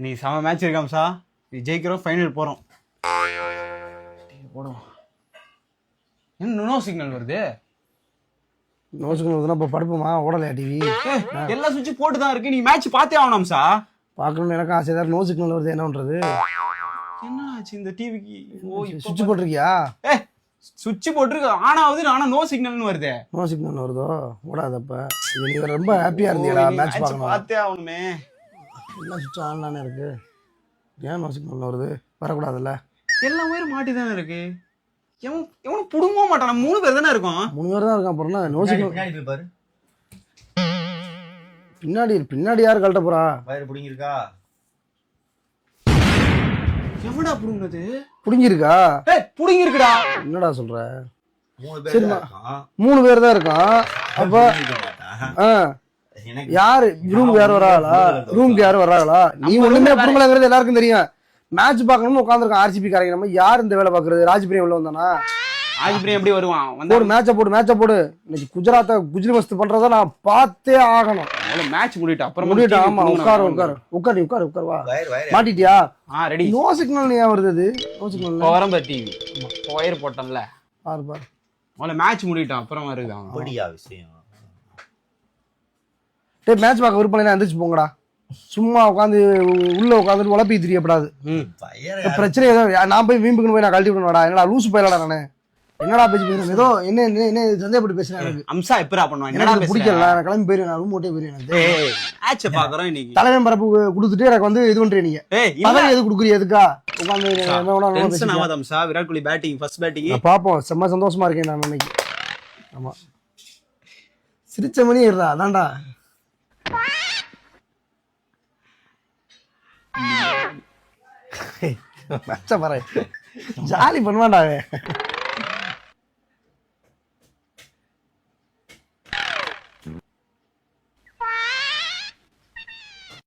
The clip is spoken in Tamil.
நீ செம மேட்ச் இருக்காம்சா. நீ ஜெயிக்கிறோம், ஃபைனல் போறோம். போடுவோம். என்ன நோ சிக்னல் வருது? நோ சிக்னல் வருதுன்னா இப்போ படுப்போமா? ஓடலையா டிவி? எல்லா சுவிட்சும் போட்டு தான் இருக்கு. நீ மேட்ச் பார்த்தே ஆகணும்சா. பார்க்கணும்னு எனக்கு ஆசை தான். நோ சிக்னல் வருது, என்ன பண்றது? என்ன ஆச்சு இந்த டிவிக்கு? ஓ, சுவிட்ச் போட்டிருக்கியா? சுவிட்ச் போட்டுருக்கு, ஆன் ஆகுது. ஆனா நோ சிக்னல்னு வருது. நோ சிக்னல் வருதோ? ஓடாதப்ப. நீ ரொம்ப ஹாப்பியா இருந்தீடா மேட்ச் பார்க்கணும். பார்த்தே ஆகணுமே. எல்லாம் சுவிட்ச் ஆன்லானே இருக்கு. ஏன் நோ சிக்னல் வருது? வரக்கூடாதுல்ல? எல்லா வயரும் மாட்டி தானே இருக்கு. எவனும் புடுங்கவும் மாட்டான். 3 பேர் தானே இருக்கோம். 3 பேர் தான் இருக்கான். அப்புறம் நோ சிக்னல் பாரு. பின்னாடி யாரு கழட்ட போறா? வயர் புடிங்கிருக்கா? எவடா புடுங்குறது? புடிங்கிருக்கா? புடுங்கி இருக்குடா. என்னடா சொல்ற? 3 பேர் தான் இருக்கான். 3 பேர் தான் இருக்கான். அப்ப யாரு ரூம்க்கு யாரும் வராங்களா? ரூம்க்கு யாரும் வராங்களா? நீ ஒண்ணுமே புடுங்கலங்கிறது எல்லாருக்கும் தெரியும். மேட்ச் பார்க்கணும்னு உட்காந்துருக்கான் ஆர்சிபி காரங்க. நம்ம யார் இந்த வேலை பாக்குறது? ராஜ்பிரியம் உள்ள வந்தானா? ராஜ்பிரியம் எப்படி வருவான்? ஒரு மேட்ச போடு. இன்னைக்கு குஜராத்தை குஜ்லி மஸ்து பண்றத நான் பார்த்தே ஆகணும். மேட்ச் முடிட்டு அப்புறம் முடிட்டு. ஆமா, உட்காரு வா. மாட்டிட்டியா? ரெடி. நோ சிக்னல் ஏன் வருது? அது நோ சிக்னல் வரம்ப டிவி ஒயர் போட்டோம்ல. பாரு முதல்ல மேட்ச் முடிட்டோம், அப்புறம் வருது. அப்படியா விஷயம்? டேய், மேட்ச் பார்க்க விருப்பம் இல்லைன்னா எந்திரிச்சு போங்கடா. சும்மா உட்காந்து உள்ள உட்காந்துட்டு உழப்பி தெரியப்படாது. பிரச்சனை ஏதோ நான் போய் வீம்புக்குன்னு போய் நான் கழட்டி விடணும்டா. என்னடா லூசு போயிடலாம் நானு. என்னடா பேசி பேசுறேன்? ஏதோ என்ன சந்தேகப்பட்டு பேசுறேன். எனக்கு அம்சா எப்பரா பண்ணுவான்? எனக்கு பிடிக்கல. நான் கிளம்பி போயிருவேன். நான் ரூம் ஓட்டே போயிருவேன். மேட்ச் பாக்குறோம் இன்னைக்கு. தலைவன் பரப்பு கொடுத்துட்டு எனக்கு வந்து இது பண்றீங்க. நீங்க பதவி எது கொடுக்குறீங்க? எதுக்கா உட்காந்து டென்ஷன் ஆகாத Amsa. Virat Kohli batting, first batting பாப்போம். செம்ம சந்தோஷமா இருக்கேன் நான் இன்னைக்கு. ஆமா, சிரிச்ச மணி இருடா. அதான்டா ஜாலி பண்ணுவான்டா.